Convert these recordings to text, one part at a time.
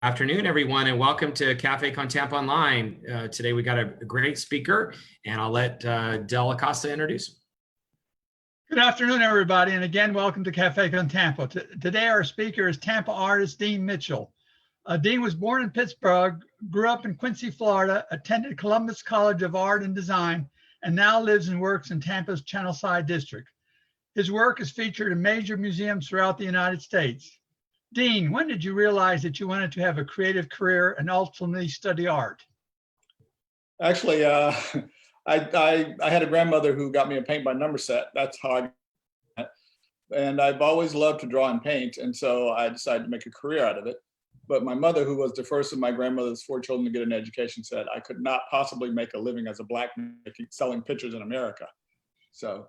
Afternoon, everyone, and welcome to Café con Tampa Online. Today we got a great speaker, and I'll let Del Acosta introduce him. Good afternoon, everybody, and again, welcome to Café con Tampa. Today, our speaker is Tampa artist Dean Mitchell. Dean was born in Pittsburgh, grew up in Quincy, Florida, attended Columbus College of Art and Design, and now lives and works in Tampa's Channelside district. His work is featured in major museums throughout the United States. Dean, when did you realize that you wanted to have a creative career and ultimately study art? Actually, I had a grandmother who got me a paint by number set. That's how I got it. And I've always loved to draw and paint. And so I decided to make a career out of it. But my mother, who was the first of my grandmother's 4 children to get an education, said I could not possibly make a living as a black man selling pictures in America. So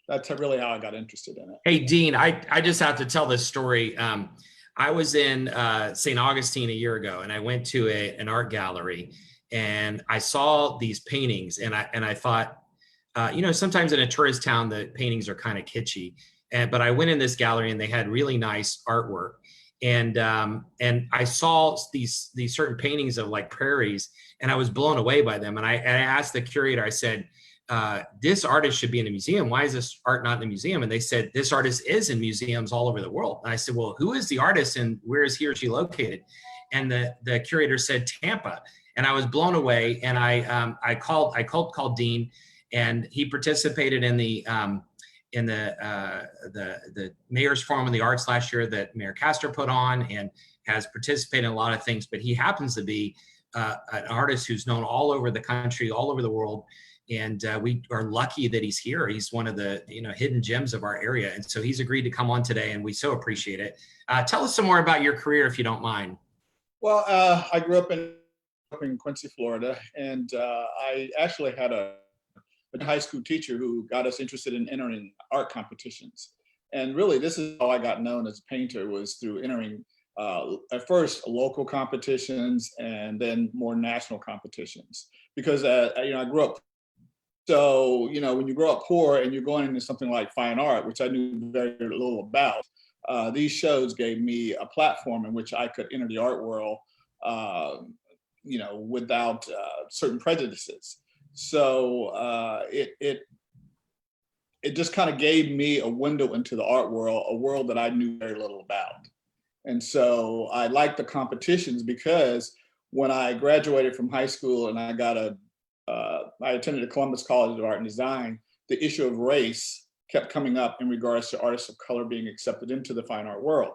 that's really how I got interested in it. Hey, Dean, I just have to tell this story. I was in St. Augustine a year ago, and I went to an art gallery, and I saw these paintings, and I thought, sometimes in a tourist town, the paintings are kind of kitschy. But I went in this gallery, and they had really nice artwork. And I saw these certain paintings of like prairies, and I was blown away by them. And I asked the curator, I said, this artist should be in a museum. Why is this art not in the museum? And they said, this artist is in museums all over the world. And I said, well, who is the artist and where is he or she located? And the curator said, Tampa. And I was blown away. And I called Dean, and he participated in the Mayor's Forum of the Arts last year that Mayor Castor put on, and has participated in a lot of things. But he happens to be an artist who's known all over the country, all over the world. And we are lucky that he's here. He's one of the hidden gems of our area. And so he's agreed to come on today, and we so appreciate it. Tell us some more about your career, if you don't mind. Well, I grew up in Quincy, Florida, and I actually had a high school teacher who got us interested in entering art competitions. And really, this is how I got known as a painter, was through entering at first local competitions and then more national competitions. Because I grew up. So, when you grow up poor and you're going into something like fine art, which I knew very little about, these shows gave me a platform in which I could enter the art world, without certain prejudices. So it just kind of gave me a window into the art world, a world that I knew very little about. And so I liked the competitions because when I graduated from high school and I attended the Columbus College of Art and Design, the issue of race kept coming up in regards to artists of color being accepted into the fine art world.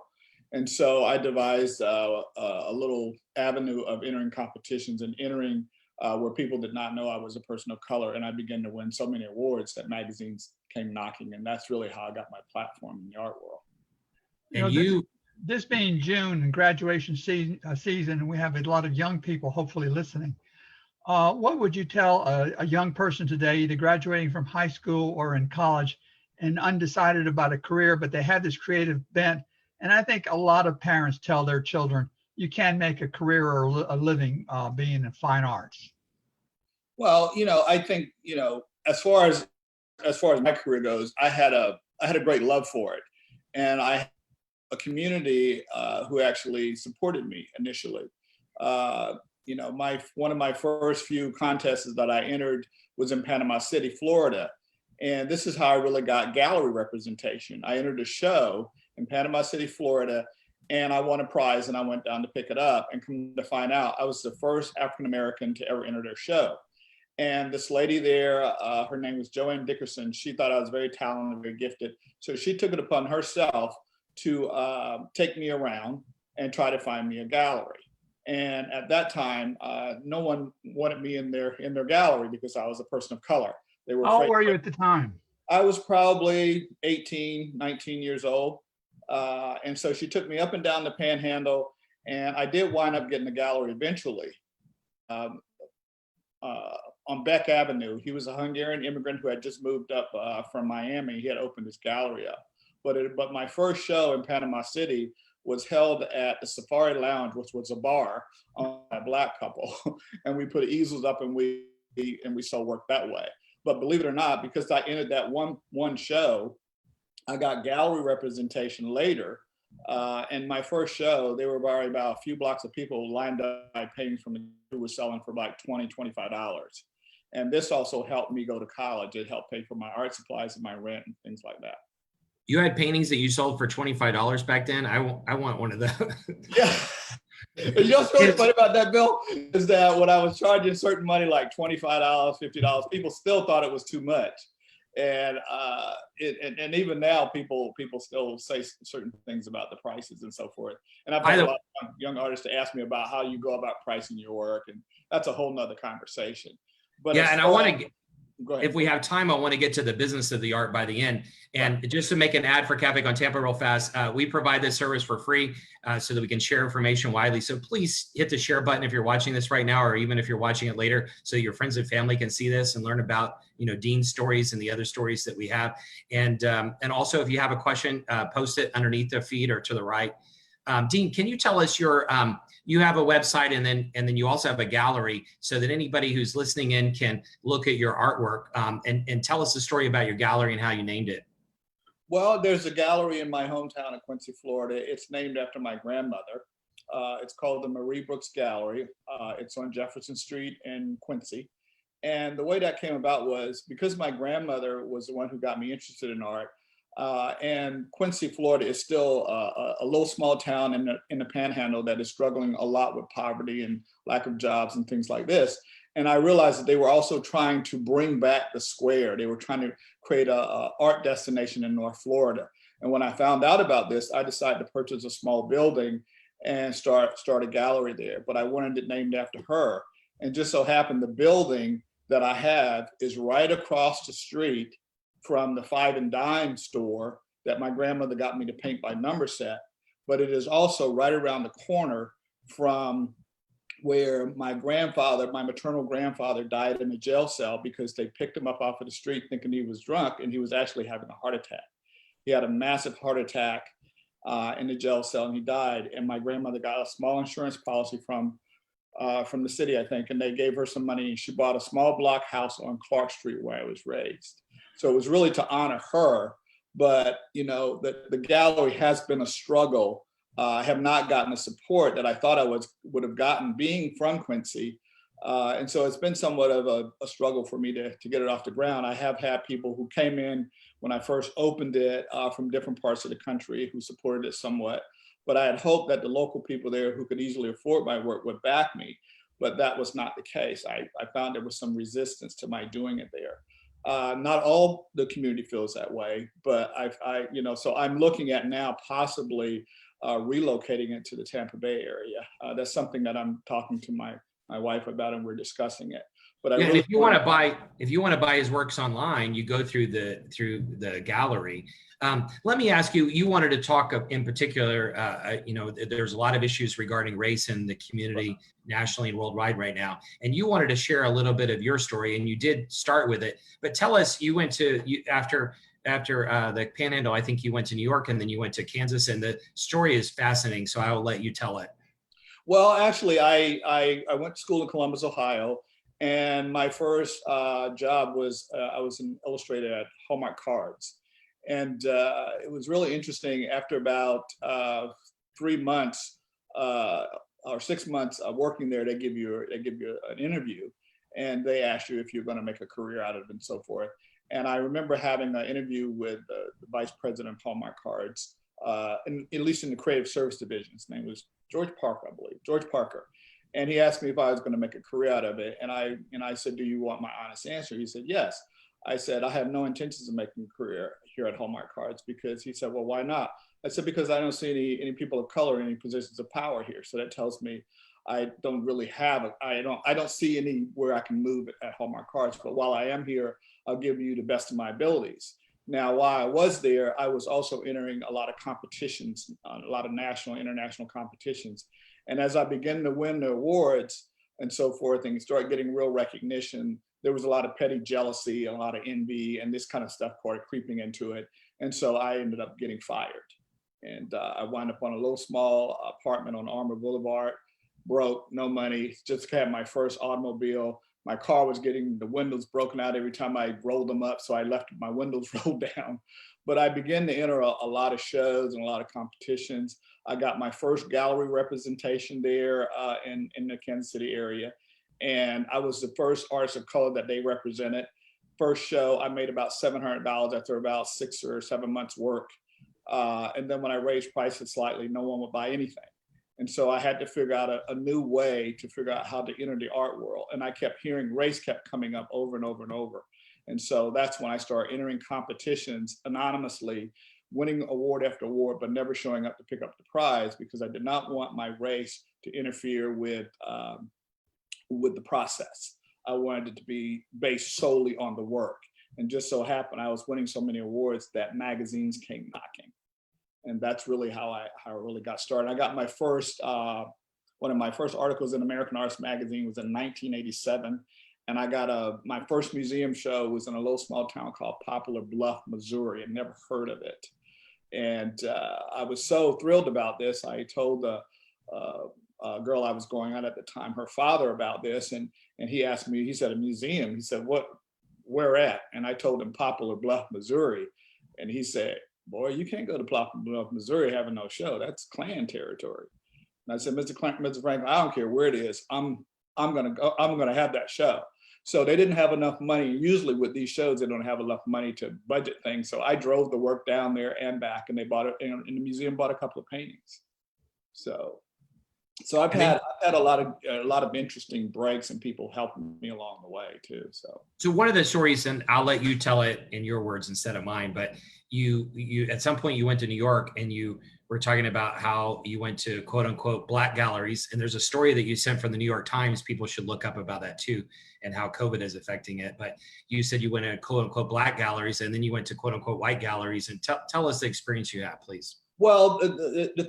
And so I devised a little avenue of entering competitions and entering where people did not know I was a person of color. And I began to win so many awards that magazines came knocking. And that's really how I got my platform in the art world. And this being June and graduation season, we have a lot of young people hopefully listening. What would you tell a young person today, either graduating from high school or in college and undecided about a career, but they have this creative bent? And I think a lot of parents tell their children, you can make a career or a living being in fine arts. Well, I think, as far as my career goes, I had a great love for it. And I had a community who actually supported me initially. One of my first few contests that I entered was in Panama City, Florida. And this is how I really got gallery representation. I entered a show in Panama City, Florida, and I won a prize, and I went down to pick it up, and come to find out I was the first African-American to ever enter their show. And this lady there, her name was Joanne Dickerson. She thought I was very talented, very gifted. So she took it upon herself to take me around and try to find me a gallery. And at that time, no one wanted me in their gallery because I was a person of color. They were. How old were you at the time? I was probably 18, 19 years old. And so she took me up and down the Panhandle, and I did wind up getting a gallery eventually. On Beck Avenue, he was a Hungarian immigrant who had just moved up from Miami. He had opened his gallery up. But my first show in Panama City was held at the Safari Lounge, which was a bar on a Black couple. And we put easels up, and we sold work that way. But believe it or not, because I entered that one show, I got gallery representation later And my first show, there were already about a few blocks of people lined up by paintings from who was selling for like $20, $25. And this also helped me go to college. It helped pay for my art supplies and my rent and things like that. You had paintings that you sold for $25 back then. I want one of those. Yeah. You know what's really funny about that, Bill, is that when I was charging certain money, like $25, $50, people still thought it was too much. And and even now, people still say certain things about the prices and so forth. And I've had a lot of young artists to ask me about how you go about pricing your work, and that's a whole nother conversation. But yeah, and I want to, go ahead. if we have time, I want to get to the business of the art by the end. And just to make an ad for Café con Tampa real fast, we provide this service for free so that we can share information widely. So please hit the share button if you're watching this right now, or even if you're watching it later, so your friends and family can see this and learn about, you know, Dean's stories and the other stories that we have. And also, if you have a question, post it underneath the feed or to the right. Dean, can you tell us your, you have a website and then you also have a gallery so that anybody who's listening in can look at your artwork, and tell us the story about your gallery and how you named it. Well, there's a gallery in my hometown of Quincy, Florida. It's named after my grandmother. It's called the Marie Brooks Gallery. It's on Jefferson Street in Quincy. And the way that came about was because my grandmother was the one who got me interested in art. And Quincy, Florida is still a little small town in the Panhandle that is struggling a lot with poverty and lack of jobs and things like this. And I realized that they were also trying to bring back the square. They were trying to create a art destination in North Florida. And when I found out about this, I decided to purchase a small building and start a gallery there. But I wanted it named after her. And just so happened the building that I have is right across the street from the Five and Dime store that my grandmother got me to paint by number set. But it is also right around the corner from where my maternal grandfather died in a jail cell because they picked him up off of the street thinking he was drunk, and he was actually having a heart attack. He had a massive heart attack in the jail cell, and he died. And my grandmother got a small insurance policy from the city, I think, and they gave her some money. She bought a small block house on Clark Street where I was raised. So it was really to honor her. But you know, the gallery has been a struggle. I have not gotten the support that I thought I would have gotten being from Quincy. And so it's been somewhat of a struggle for me to get it off the ground. I have had people who came in when I first opened it from different parts of the country who supported it somewhat. But I had hoped that the local people there who could easily afford my work would back me. But that was not the case. I found there was some resistance to my doing it there. Not all the community feels that way, but so I'm looking at now possibly relocating it to the Tampa Bay area. That's something that I'm talking to my wife about, and we're discussing it. But and if you want to buy his works online, you go through the gallery. Let me ask you. You wanted to talk in particular. There's a lot of issues regarding race in the community nationally and worldwide right now, and you wanted to share a little bit of your story, and you did start with it. But tell us, after the Panhandle, I think you went to New York and then you went to Kansas, and the story is fascinating. So I will let you tell it. Well, actually, I went to school in Columbus, Ohio, and my first job was I was an illustrator at Hallmark Cards, and it was really interesting. After about 3 months or 6 months of working there, they give you an interview, and they ask you if you're going to make a career out of it and so forth. And I remember having an interview with the vice president of Hallmark Cards, at least in the creative service division. His name was George Parker, I believe, George Parker. And he asked me if I was going to make a career out of it. And I said, do you want my honest answer? He said, yes. I said, I have no intentions of making a career here at Hallmark Cards, because he said, well, why not? I said, because I don't see any people of color in any positions of power here. So that tells me I don't really have, I don't see anywhere I can move at Hallmark Cards. But while I am here, I'll give you the best of my abilities. Now, while I was there, I was also entering a lot of competitions, a lot of national, international competitions. And as I began to win the awards and so forth and start getting real recognition, there was a lot of petty jealousy, a lot of envy, and this kind of stuff started creeping into it. And so I ended up getting fired. And I wound up on a little small apartment on Armour Boulevard, broke, no money, just had my first automobile, my car was getting the windows broken out every time I rolled them up. So I left my windows rolled down. But I began to enter a lot of shows and a lot of competitions. I got my first gallery representation there in the Kansas City area. And I was the first artist of color that they represented. First show, I made about $700 after about 6 or 7 months work. And then when I raised prices slightly, no one would buy anything. And so I had to figure out a new way to figure out how to enter the art world. And I kept hearing race kept coming up over and over and over. And so that's when I started entering competitions anonymously, winning award after award, but never showing up to pick up the prize because I did not want my race to interfere with the process. I wanted it to be based solely on the work. And just so happened, I was winning so many awards that magazines came knocking. And that's really how I really got started. I got my first, one of my first articles in American Arts Magazine was in 1987. And I got my first museum show was in a little small town called Poplar Bluff, Missouri. I'd never heard of it. And I was so thrilled about this. I told the girl I was going on at the time, her father, about this. And he asked me, he said, a museum. He said, where at? And I told him Poplar Bluff, Missouri. And he said, boy, you can't go to Poplar Bluff, Missouri having no show. That's Klan territory. And I said, Mr. Franklin, I don't care where it is. I'm gonna go. I'm gonna have that show. So they didn't have enough money. Usually with these shows, they don't have enough money to budget things. So I drove the work down there and back, and they bought it. And the museum bought a couple of paintings. So I've had a lot of interesting breaks and people helping me along the way too. So one of the stories, and I'll let you tell it in your words instead of mine, but you at some point you went to New York and you were talking about how you went to quote unquote black galleries. And there's a story that you sent from the New York Times. People should look up about that too, and how COVID is affecting it. But you said you went to quote unquote black galleries, and then you went to quote unquote white galleries. And tell us the experience you had, please. Well, the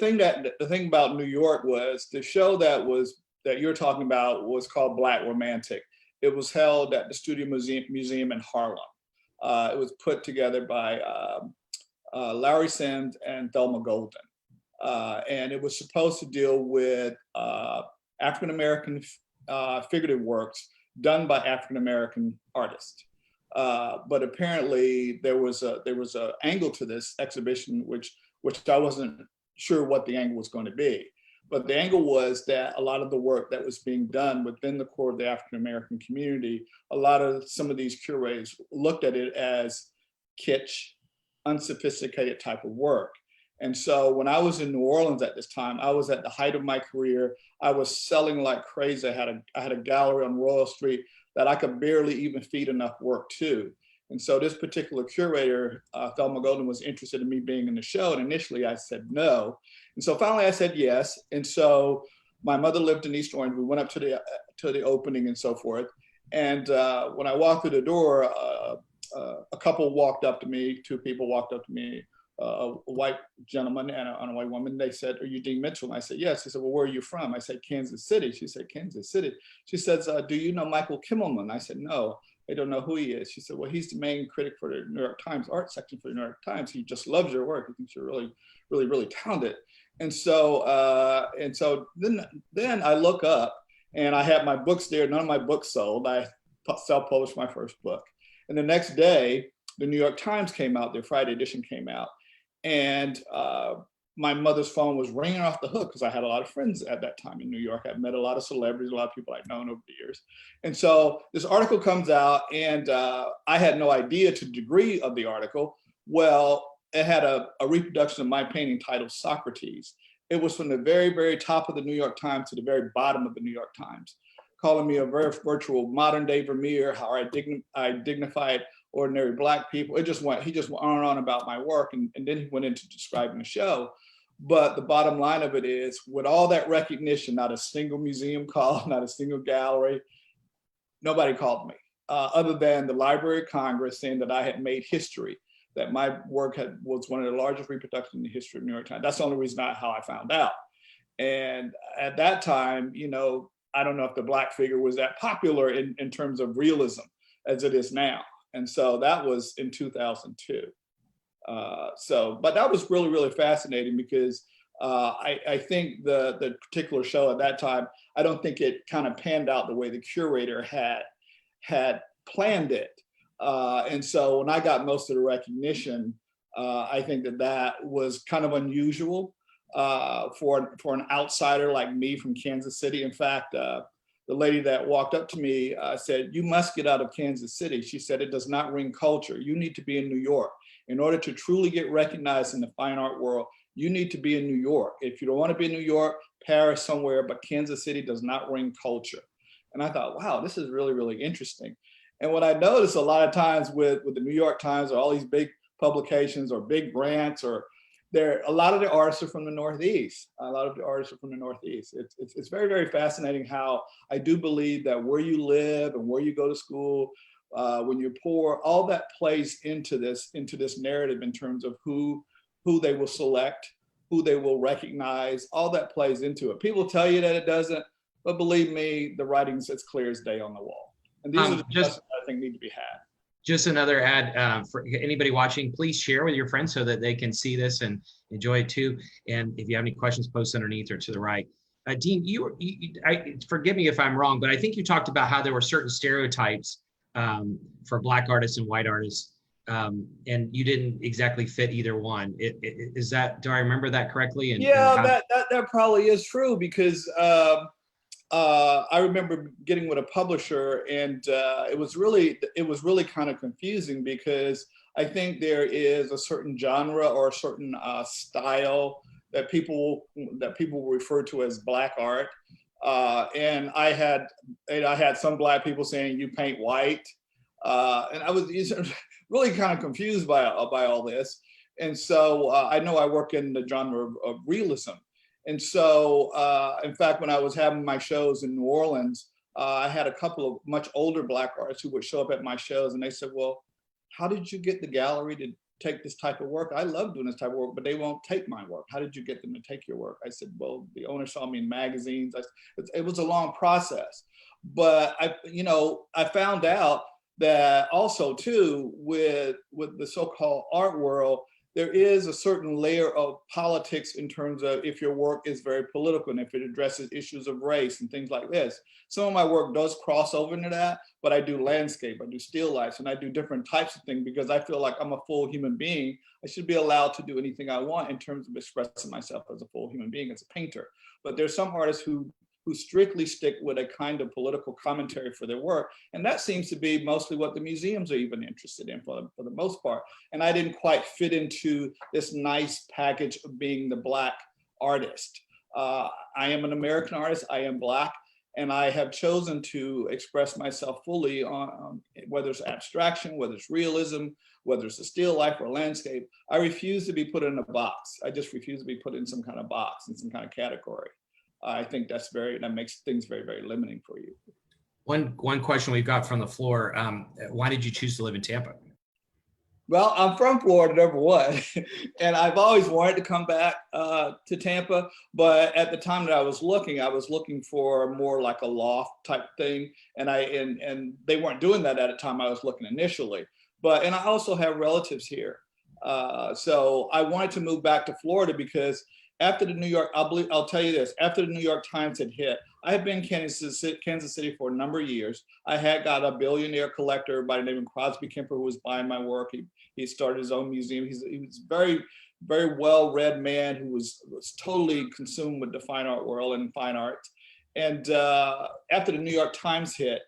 thing about New York was the show that you're talking about was called Black Romantic. It was held at the Studio Museum in Harlem. It was put together by Larry Sims and Thelma Golden. And it was supposed to deal with African-American figurative works done by African-American artists. But apparently there was a angle to this exhibition which I wasn't sure what the angle was going to be. But the angle was that a lot of the work that was being done within the core of the African-American community, some of these curators looked at it as kitsch, unsophisticated type of work. And so when I was in New Orleans at this time, I was at the height of my career. I was selling like crazy. I had a gallery on Royal Street that I could barely even feed enough work to. And so this particular curator, Thelma Golden, was interested in me being in the show. And initially I said no. And so finally I said yes. And so my mother lived in East Orange. We went up to the opening and so forth. And when I walked through the door, a couple walked up to me, two people walked up to me, a white gentleman and a white woman. They said, "Are you Dean Mitchell?" And I said, "Yes." He said, "Well, where are you from?" I said, "Kansas City." She said, "Kansas City." She says, "Do you know Michael Kimmelman?" I said, "No, I don't know who he is." She said, "Well, he's the main critic for the New York Times art section for the New York Times. He just loves your work. He thinks you're really, really, really talented." And so then I look up and I have my books there. None of my books sold. I self-published my first book. And the next day, the New York Times came out, their Friday edition came out. And my mother's phone was ringing off the hook because I had a lot of friends at that time in New York. I'd met a lot of celebrities, a lot of people I'd known over the years. And so this article comes out, and I had no idea to the degree of the article. Well, it had a reproduction of my painting titled Socrates. It was from the very, very top of the New York Times to the very bottom of the New York Times, calling me a very virtual modern day Vermeer, how I dignified ordinary Black people. He just went on and on about my work, and then he went into describing the show. But the bottom line of it is, with all that recognition, not a single museum called, not a single gallery, nobody called me, other than the Library of Congress saying that I had made history, that my work was one of the largest reproductions in the history of New York Times. That's the only reason how I found out. And at that time, I don't know if the Black figure was that popular in terms of realism as it is now. And so that was in 2002. But that was really, really fascinating because I think the particular show at that time, I don't think it kind of panned out the way the curator had had planned it. And so when I got most of the recognition, I think that was kind of unusual for an outsider like me from Kansas City. In fact, the lady that walked up to me said, "You must get out of Kansas City." She said, "It does not ring culture. You need to be in New York. In order to truly get recognized in the fine art world, you need to be in New York. If you don't want to be in New York, Paris, somewhere, but Kansas City does not ring culture." And I thought, wow, this is really, really interesting. And what I noticed a lot of times with the New York Times or all these big publications or big grants, or a lot of the artists are from the Northeast. A lot of the artists are from the Northeast. It's very, very fascinating how I do believe that where you live and where you go to school, when you're poor, all that plays into this narrative in terms of who they will select, who they will recognize. All that plays into it. People tell you that it doesn't, but believe me, the writing's as clear as day on the wall. And these are the discussions I think need to be had. Just another ad for anybody watching, please share with your friends so that they can see this and enjoy it too. And if you have any questions, post underneath or to the right. Dean, forgive me if I'm wrong, but I think you talked about how there were certain stereotypes for Black artists and white artists, and you didn't exactly fit either one. Is that, do I remember that correctly? Yeah, that probably is true, because I remember getting with a publisher, and it was really kind of confusing, because I think there is a certain genre or a certain style that people refer to as Black art, and I had some Black people saying, "You paint white," and I was really kind of confused by all this. And so I know I work in the genre of realism. And so, in fact, when I was having my shows in New Orleans, I had a couple of much older Black artists who would show up at my shows, and they said, "Well, how did you get the gallery to take this type of work? I love doing this type of work, but they won't take my work. How did you get them to take your work?" I said, "Well, the owner saw me in magazines." It was a long process, but I found out that also too, with the so-called art world, there is a certain layer of politics in terms of if your work is very political and if it addresses issues of race and things like this. Some of my work does cross over into that, but I do landscape, I do still lifes, and I do different types of things because I feel like I'm a full human being. I should be allowed to do anything I want in terms of expressing myself as a full human being, as a painter. But there's some artists who strictly stick with a kind of political commentary for their work. And that seems to be mostly what the museums are even interested in for the most part. And I didn't quite fit into this nice package of being the Black artist. I am an American artist, I am Black, and I have chosen to express myself fully on whether it's abstraction, whether it's realism, whether it's a still life or landscape. I refuse to be put in a box. I just refuse to be put in some kind of box, in some kind of category. I think that makes things very, very limiting for you. One question we've got from the floor. Why did you choose to live in Tampa? Well, I'm from Florida, number one, and I've always wanted to come back to Tampa. But at the time that I was looking for more like a loft type thing, and they weren't doing that at the time I was looking initially. And I also have relatives here, so I wanted to move back to Florida because after the New York, I'll tell you this, after the New York Times had hit, I had been in Kansas City for a number of years. I had got a billionaire collector by the name of Crosby Kemper who was buying my work. He started his own museum. He was a very, very well-read man who was totally consumed with the fine art world and fine arts. And after the New York Times hit,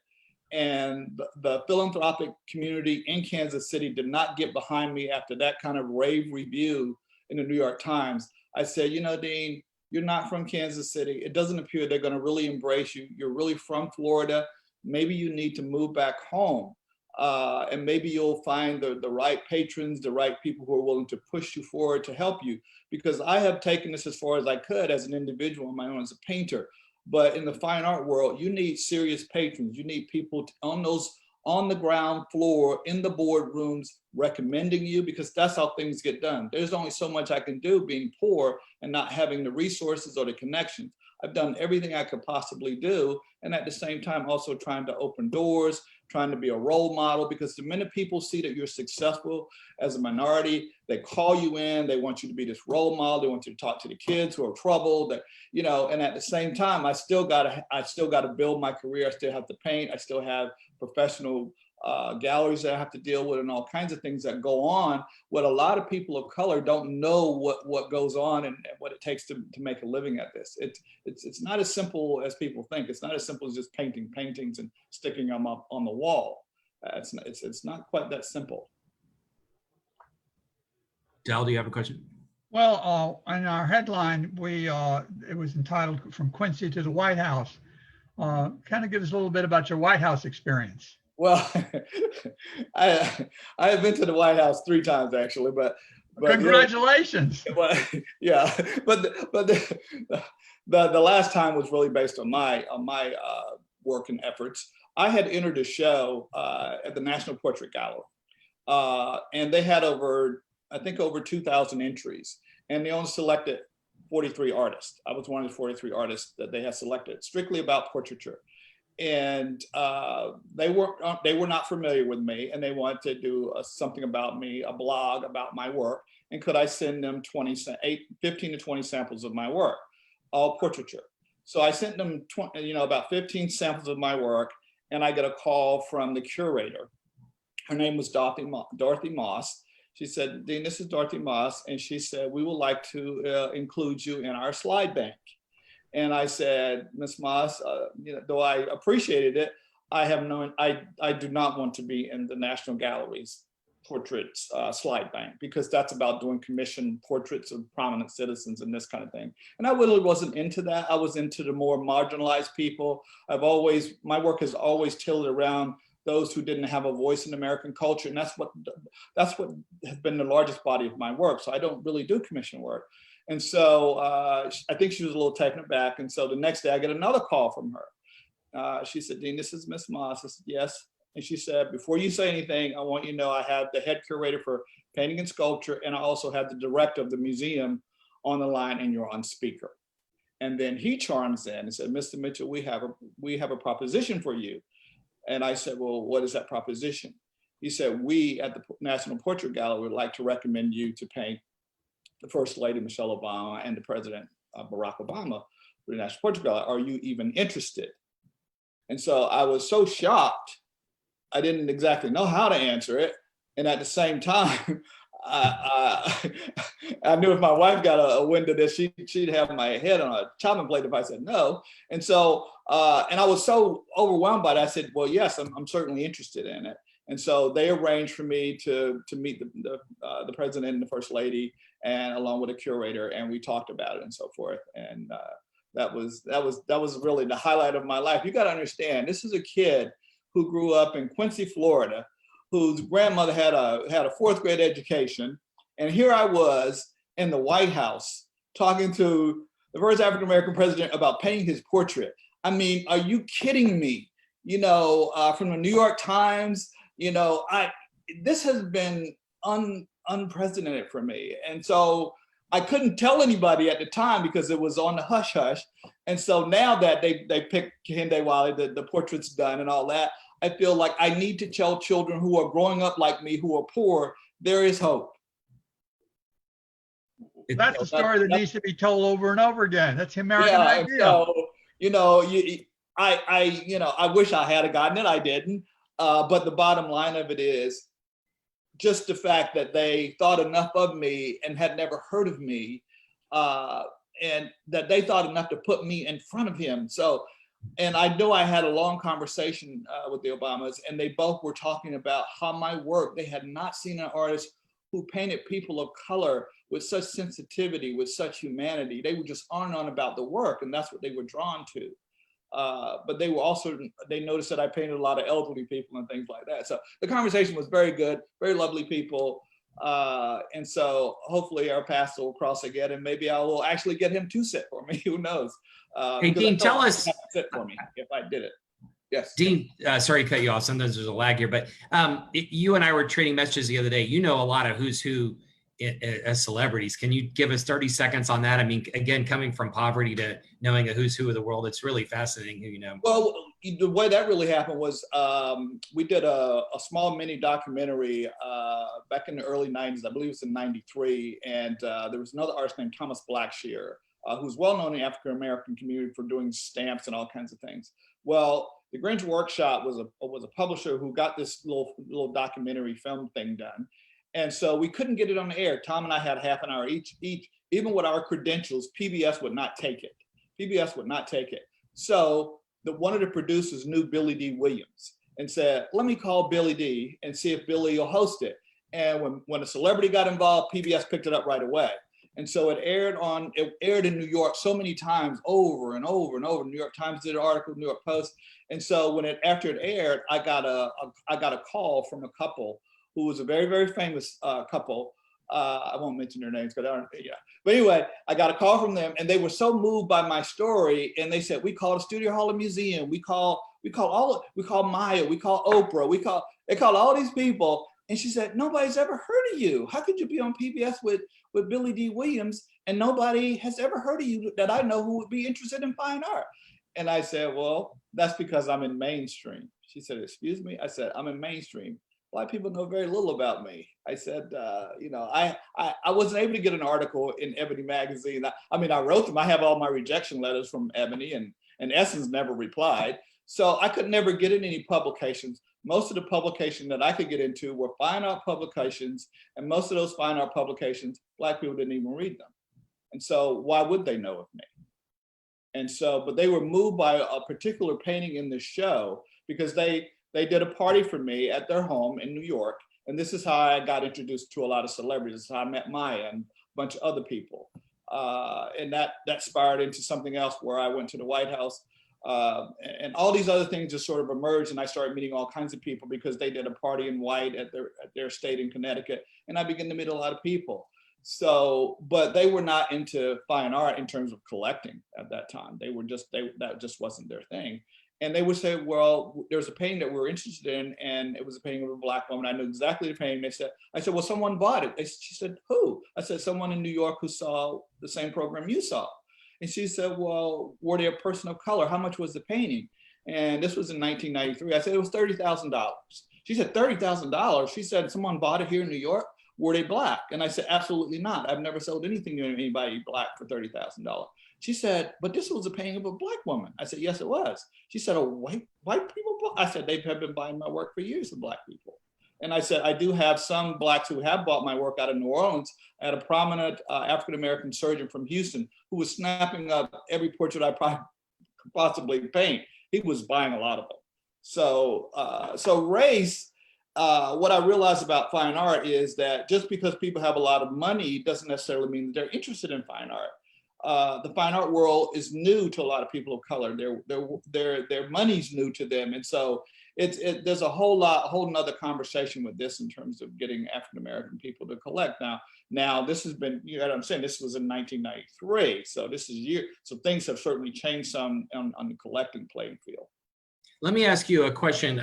and the philanthropic community in Kansas City did not get behind me after that kind of rave review in the New York Times, I said, Dean, you're not from Kansas City. It doesn't appear they're going to really embrace you. You're really from Florida. Maybe you need to move back home. And maybe you'll find the right patrons, the right people who are willing to push you forward to help you. Because I have taken this as far as I could as an individual on my own as a painter. But in the fine art world, you need serious patrons. You need people on the ground floor, in the boardrooms, recommending you, because that's how things get done. There's only so much I can do being poor and not having the resources or the connections. I've done everything I could possibly do. And at the same time, also trying to open doors, trying to be a role model, because the minute people see that you're successful as a minority, they call you in, they want you to be this role model, they want you to talk to the kids who are troubled, that, you know, and at the same time, I still gotta build my career. I still have to paint. I still have professional galleries that I have to deal with, and all kinds of things that go on. What a lot of people of color don't know what goes on and what it takes to make a living at this. It's not as simple as people think. It's not as simple as just painting paintings and sticking them up on the wall. It's not quite that simple. Del, do you have a question? Well, in our headline, it was entitled "From Quincy to the White House." Kind of give us a little bit about your White House experience. Well, I have been to the White House 3 times actually, but Congratulations. Yeah, but the last time was really based on my work and efforts. I had entered a show at the National Portrait Gallery, and they had over 2,000 entries, and they only selected 43 artists. I was one of the 43 artists that they had selected, strictly about portraiture. And they were not familiar with me, and they wanted to do something about me, a blog about my work, and could I send them 15 to 20 samples of my work, all portraiture. So I sent them about 15 samples of my work, and I got a call from the curator. Her name was Dorothy Moss. She said, "Dean, this is Dorothy Moss," and she said, "We would like to include you in our slide bank." And I said, "Ms. Moss, though I appreciated it, I do not want to be in the National Gallery's portraits slide bank, because that's about doing commissioned portraits of prominent citizens and this kind of thing." And I really wasn't into that. I was into the more marginalized people. My work has always tilted around those who didn't have a voice in American culture, and that's what has been the largest body of my work. So I don't really do commission work. And so I think she was a little taken aback. And so the next day I get another call from her. She said, "Dean, this is Miss Moss." I said, "Yes." And she said, "Before you say anything, I want you to know I have the head curator for painting and sculpture, and I also have the director of the museum on the line, and you're on speaker." And then he chimes in and said, "Mr. Mitchell, we have a proposition for you." And I said, "Well, what is that proposition?" He said, "We at the National Portrait Gallery would like to recommend you to paint the First Lady, Michelle Obama, and the President, Barack Obama, for the National Portrait Gallery. Are you even interested?" And so I was so shocked, I didn't exactly know how to answer it. And at the same time, I knew if my wife got a wind of this, she'd have my head on a chopping plate if I said no. And so, and I was so overwhelmed by that, I said, "Well, yes, I'm certainly interested in it." And so they arranged for me to meet the president and the first lady, and along with a curator, and we talked about it and so forth. And that was really the highlight of my life. You got to understand, this is a kid who grew up in Quincy, Florida, whose grandmother had a 4th grade education, and here I was in the White House talking to the first African American president about painting his portrait. I mean, are you kidding me? From the New York Times. This has been unprecedented for me. And so I couldn't tell anybody at the time because it was on the hush hush. And so now that they picked Kehinde Wiley, the portrait's done and all that, I feel like I need to tell children who are growing up like me, who are poor, there is hope. That's a story that needs to be told over and over again. That's the American idea. So, I wish I had gotten it. I didn't. But the bottom line of it is just the fact that they thought enough of me and had never heard of me, and that they thought enough to put me in front of him. So, and I know I had a long conversation with the Obamas, and they both were talking about how my work, they had not seen an artist who painted people of color with such sensitivity, with such humanity. They were just on and on about the work, and that's what they were drawn to. But they noticed that I painted a lot of elderly people and things like that. So the conversation was very good, very lovely people. And so hopefully our paths will cross again, and maybe I will actually get him to sit for me. Who knows? Hey, Dean, tell us. Sit for me if I did it. Yes. Dean, sorry to cut you off. Sometimes there's a lag here, but you and I were trading messages the other day. You know a lot of who's who as celebrities. Can you give us 30 seconds on that? I mean, again, coming from poverty to knowing a who's who of the world, it's really fascinating who you know. Well, the way that really happened was we did a small mini documentary back in the early 90s. I believe it was in 93. And there was another artist named Thomas Blackshear, who's well known in the African-American community for doing stamps and all kinds of things. Well, the Grinch Workshop was a publisher who got this little documentary film thing done. And so we couldn't get it on the air. Tom and I had half an hour each. Even with our credentials, PBS would not take it. PBS would not take it. So one of the producers knew Billy D. Williams and said, let me call Billy D. and see if Billy will host it. And when a celebrity got involved, PBS picked it up right away. And so it aired in New York so many times, over and over and over. New York Times did an article, New York Post. And so after it aired, I got a call from a couple who was a very, very famous couple. I won't mention their names, but anyway, I got a call from them, and they were so moved by my story, and they said, we called a Studio Hall and Museum, we call Maya, we call Oprah, they called all these people, and she said, nobody's ever heard of you. How could you be on PBS with Billy D. Williams, and nobody has ever heard of you that I know who would be interested in fine art? And I said, well, that's because I'm in mainstream. She said, excuse me? I said, I'm in mainstream. Black people know very little about me. I said, I wasn't able to get an article in Ebony magazine. I wrote them. I have all my rejection letters from Ebony, and Essence never replied. So I could never get in any publications. Most of the publications that I could get into were fine art publications, and most of those fine art publications, Black people didn't even read them. And so why would they know of me? And so, but they were moved by a particular painting in the show because they did a party for me at their home in New York. And this is how I got introduced to a lot of celebrities. This is how I met Maya and a bunch of other people. And that spiraled into something else where I went to the White House. And all these other things just sort of emerged, and I started meeting all kinds of people because they did a party in white at their estate in Connecticut. And I began to meet a lot of people. So, but they were not into fine art in terms of collecting at that time. That just wasn't their thing. And they would say, well, there's a painting that we're interested in, and it was a painting of a Black woman. I knew exactly the painting. I said, well, someone bought it. She said, who? I said, someone in New York who saw the same program you saw. And she said, well, were they a person of color? How much was the painting? And this was in 1993. I said, it was $30,000. She said, $30,000? She said, someone bought it here in New York? Were they Black? And I said, absolutely not. I've never sold anything to anybody Black for $30,000. She said, but this was a painting of a Black woman. I said, yes, it was. She said, oh, white people? I said, they have been buying my work for years, the Black people. And I said, I do have some Blacks who have bought my work out of New Orleans. I had a prominent African-American surgeon from Houston who was snapping up every portrait I could possibly paint. He was buying a lot of them. So race, what I realized about fine art is that just because people have a lot of money doesn't necessarily mean that they're interested in fine art. The fine art world is new to a lot of people of color. Their money's new to them. And so there's a whole nother conversation with this in terms of getting African-American people to collect. Now this has been, you know what I'm saying, this was in 1993. So so things have certainly changed some on the collecting playing field. Let me ask you a question.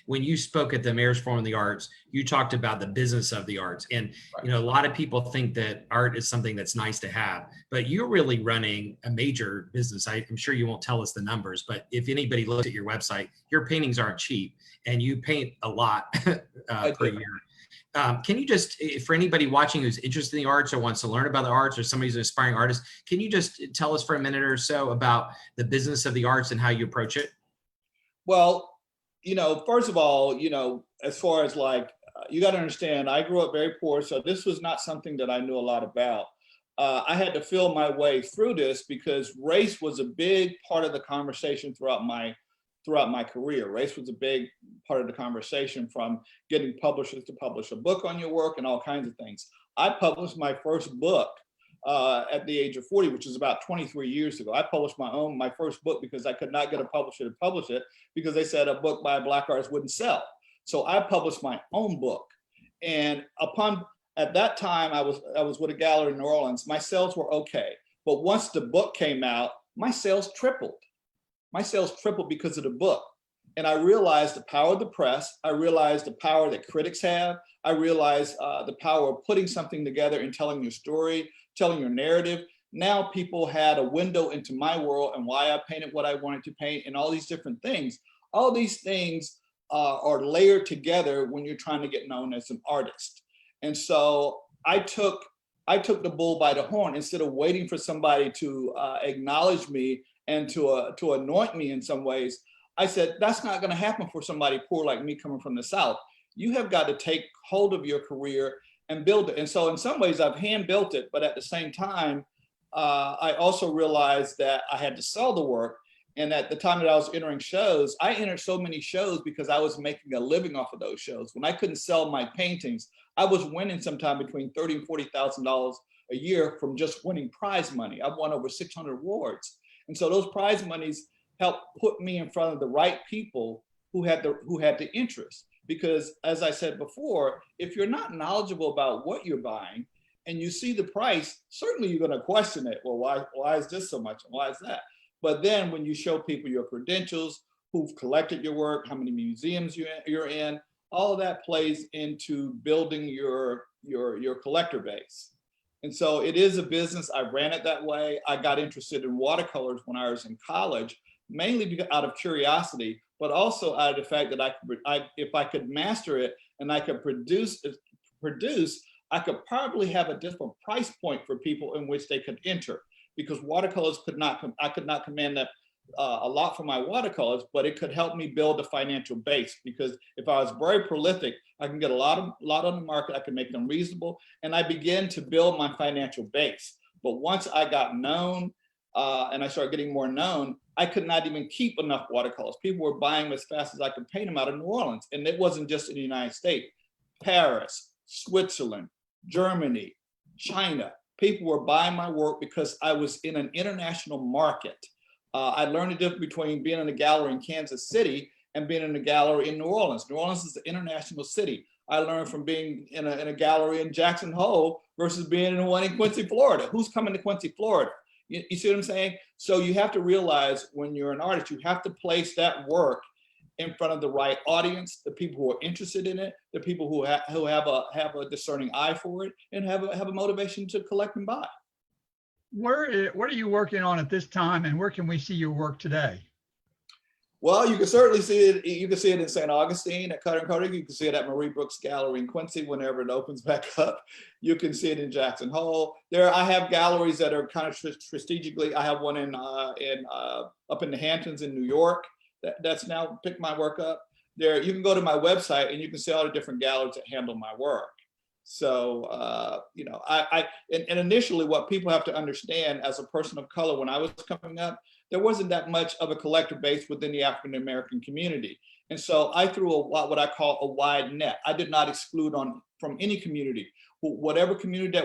When you spoke at the Mayor's Forum of the Arts, you talked about the business of the arts. And you know, a lot of people think that art is something that's nice to have, but you're really running a major business. I'm sure you won't tell us the numbers, but if anybody looks at your website, your paintings aren't cheap, and you paint a lot per year. Can you just, for anybody watching who's interested in the arts or wants to learn about the arts, or somebody who's an aspiring artist, can you just tell us for a minute or so about the business of the arts and how you approach it? Well, first of all, as far as you got to understand, I grew up very poor, so this was not something that I knew a lot about. I had to feel my way through this because race was a big part of the conversation throughout my career. Race was a big part of the conversation, from getting publishers to publish a book on your work and all kinds of things. I published my first book at the age of 40, which is about 23 years ago. I published my first book because I could not get a publisher to publish it because they said a book by a Black artist wouldn't sell. So I published my own book. And at that time, I was with a gallery in New Orleans. My sales were okay. But once the book came out, my sales tripled. My sales tripled because of the book. And I realized the power of the press. I realized the power that critics have. I realized the power of putting something together and telling your story, telling your narrative. now people had a window into my world and why I painted what I wanted to paint and all these different things. All these things are layered together when you're trying to get known as an artist. And so I took the bull by the horn. Instead of waiting for somebody to acknowledge me and to anoint me in some ways, I said, that's not going to happen for somebody poor like me coming from the South. You have got to take hold of your career and build it. And so in some ways I've hand built it, but at the same time, I also realized that I had to sell the work. And at the time that I was entering shows, I entered so many shows because I was making a living off of those shows. When I couldn't sell my paintings, I was winning sometime between $30,000 and $40,000 a year from just winning prize money. I've won over 600 awards. And so those prize monies helped put me in front of the right people who had the interest. Because as I said before, if you're not knowledgeable about what you're buying and you see the price, certainly you're going to question it. Well, why is this so much? And why is that? But then when you show people your credentials, who've collected your work, how many museums you're in, all of that plays into building your collector base. And so it is a business. I ran it that way. I got interested in watercolors when I was in college, mainly out of curiosity, but also out of the fact that if I could master it and I could produce, I could probably have a different price point for people in which they could enter, because watercolors I could not command that a lot for my watercolors, but it could help me build a financial base. Because if I was very prolific, I can get a lot on the market, I can make them reasonable, and I began to build my financial base. But once I got known and I started getting more known, I could not even keep enough watercolors. People were buying them as fast as I could paint them out of New Orleans. And it wasn't just in the United States, Paris, Switzerland, Germany, China. People were buying my work because I was in an international market. I learned the difference between being in a gallery in Kansas City and being in a gallery in New Orleans. New Orleans is an international city. I learned from being in a gallery in Jackson Hole versus being in one in Quincy, Florida. Who's coming to Quincy, Florida? You see what I'm saying? So you have to realize when you're an artist, you have to place that work in front of the right audience, the people who are interested in it, the people who have a discerning eye for it, and have a motivation to collect and buy. What are you working on at this time, and where can we see your work today? Well, you can certainly see it. You can see it in St. Augustine at Cutter & Carter. You can see it at Marie Brooks Gallery in Quincy whenever it opens back up. You can see it in Jackson Hole. I have galleries that are kind of strategically. I have one up in the Hamptons in New York that's now picked my work up. There, you can go to my website and you can see all the different galleries that handle my work. So, and initially what people have to understand as a person of color, when I was coming up, there wasn't that much of a collector base within the African-American community. And so I threw what I call a wide net. I did not exclude from any community. Whatever community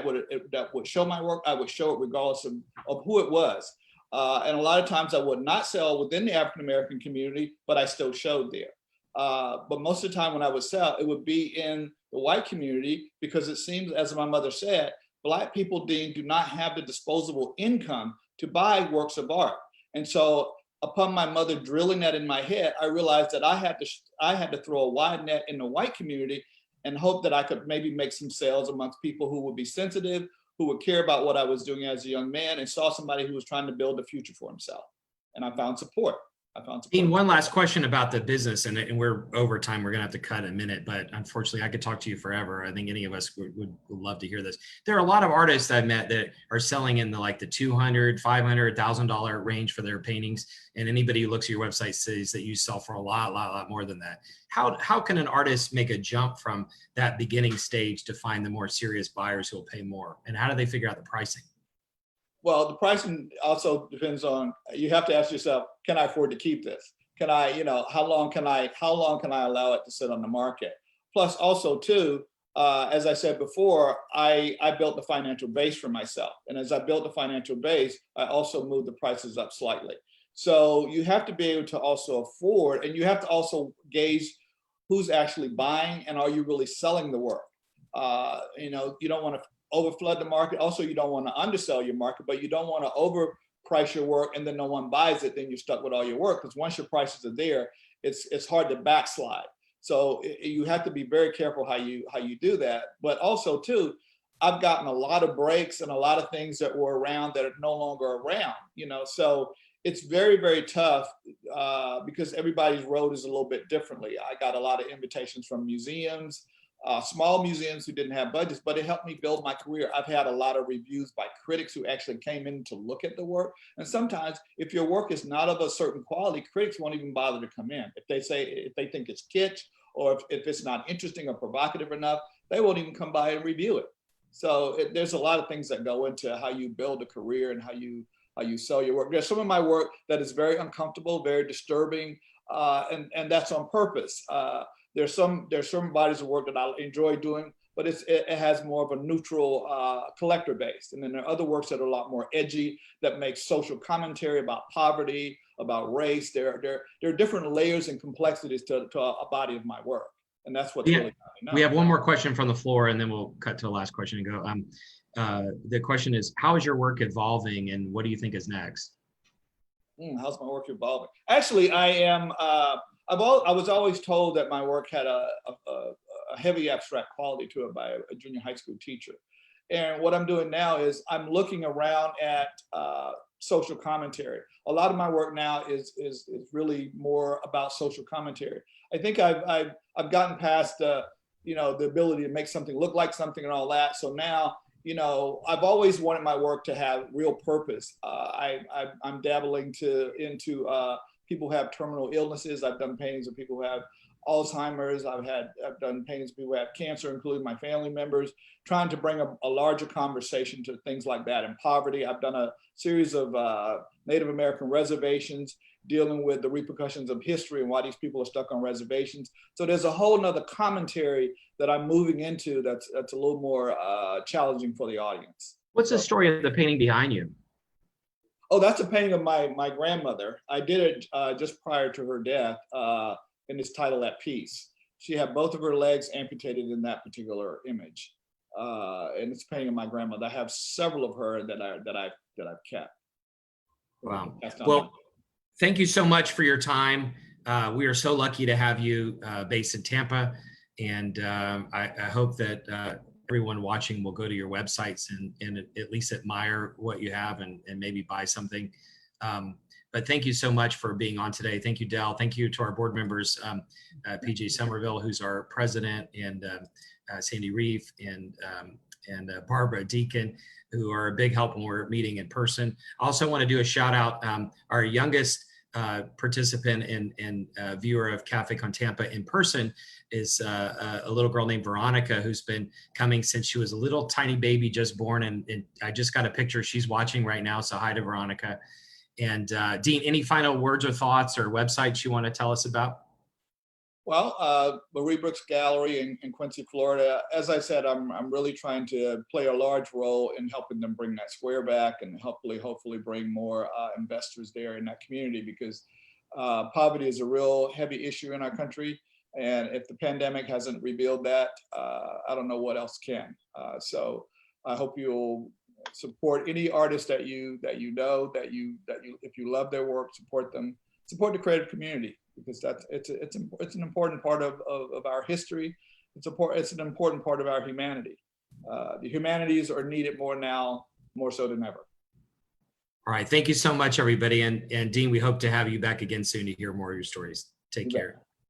that would show my work, I would show it regardless of who it was. And a lot of times I would not sell within the African-American community, but I still showed there. But most of the time when I would sell, it would be in the white community, because it seems, as my mother said, Black people do not have the disposable income to buy works of art. And so upon my mother drilling that in my head, I realized that I had to throw a wide net in the white community and hope that I could maybe make some sales amongst people who would be sensitive, who would care about what I was doing as a young man, and saw somebody who was trying to build a future for himself. And I found support. Dean, one last question about the business, and we're over time. We're going to have to cut a minute, but unfortunately I could talk to you forever. I think any of us would love to hear this. There are a lot of artists I've met that are selling in the $200, $500, $1,000 range for their paintings. And anybody who looks at your website says that you sell for a lot more than that. How can an artist make a jump from that beginning stage to find the more serious buyers who will pay more? And how do they figure out the pricing? Well, the pricing also depends on, you have to ask yourself, can I afford to keep this? Can I, how long can I allow it to sit on the market? Plus also too, as I said before, I built the financial base for myself. And as I built the financial base, I also moved the prices up slightly. So you have to be able to also afford, and you have to also gauge who's actually buying and are you really selling the work? You don't want to overflood the market. Also, you don't want to undersell your market, but you don't want to overprice your work and then no one buys it. Then you're stuck with all your work, because once your prices are there, it's hard to backslide. So you have to be very careful how you do that. But also too, I've gotten a lot of breaks and a lot of things that were around that are no longer around, so it's very, very tough because everybody's road is a little bit differently. I got a lot of invitations from museums, small museums who didn't have budgets, but it helped me build my career. I've had a lot of reviews by critics who actually came in to look at the work. And sometimes if your work is not of a certain quality, critics won't even bother to come in. If they think it's kitsch, or if it's not interesting or provocative enough, they won't even come by and review it. So there's a lot of things that go into how you build a career and how you sell your work. There's some of my work that is very uncomfortable, very disturbing, and that's on purpose. There's some bodies of work that I enjoy doing, but it has more of a neutral collector base. And then there are other works that are a lot more edgy, that make social commentary about poverty, about race. There are different layers and complexities to a body of my work. And that's what's really nice. We have one more question from the floor, and then we'll cut to the last question and go. The question is, how is your work evolving, and what do you think is next? How's my work evolving? Actually, I was always told that my work had a heavy abstract quality to it by a junior high school teacher. And what I'm doing now is I'm looking around at social commentary. A lot of my work now is really more about social commentary. I think I've gotten past the ability to make something look like something and all that. So now, I've always wanted my work to have real purpose. I'm dabbling into people who have terminal illnesses. I've done paintings of people who have Alzheimer's. I've done paintings of people who have cancer, including my family members, trying to bring a larger conversation to things like that and poverty. I've done a series of Native American reservations, dealing with the repercussions of history and why these people are stuck on reservations. So there's a whole nother commentary that I'm moving into that's a little more challenging for the audience. What's the story of the painting behind you? Oh, that's a painting of my grandmother. I did it just prior to her death, and it's titled At Peace. She had both of her legs amputated in that particular image. And it's a painting of my grandmother. I have several of her that I've kept. Wow. Well, thank you so much for your time. We are so lucky to have you based in Tampa. And I hope that everyone watching will go to your websites and at least admire what you have and maybe buy something. But thank you so much for being on today. Thank you, Del. Thank you to our board members, PJ Somerville, who's our president, and Sandy Reeve and Barbara Deacon, who are a big help when we're meeting in person. I also want to do a shout out. Our youngest participant and viewer of Café con Tampa in person is a little girl named Veronica, who's been coming since she was a little tiny baby just born. And I just got a picture. She's watching right now. So hi to Veronica. And Dean, any final words or thoughts or websites you want to tell us about? Well, Marie Brooks Gallery in Quincy, Florida. As I said, I'm really trying to play a large role in helping them bring that square back and hopefully bring more investors there in that community, because poverty is a real heavy issue in our country. And if the pandemic hasn't revealed that, I don't know what else can. So I hope you'll support any artist that you know, if you love their work, support them, support the creative community, because it's an important part of our history. It's an important part of our humanity. The humanities are needed more now, more so than ever. All right, thank you so much, everybody. And Dean, we hope to have you back again soon to hear more of your stories. Take care.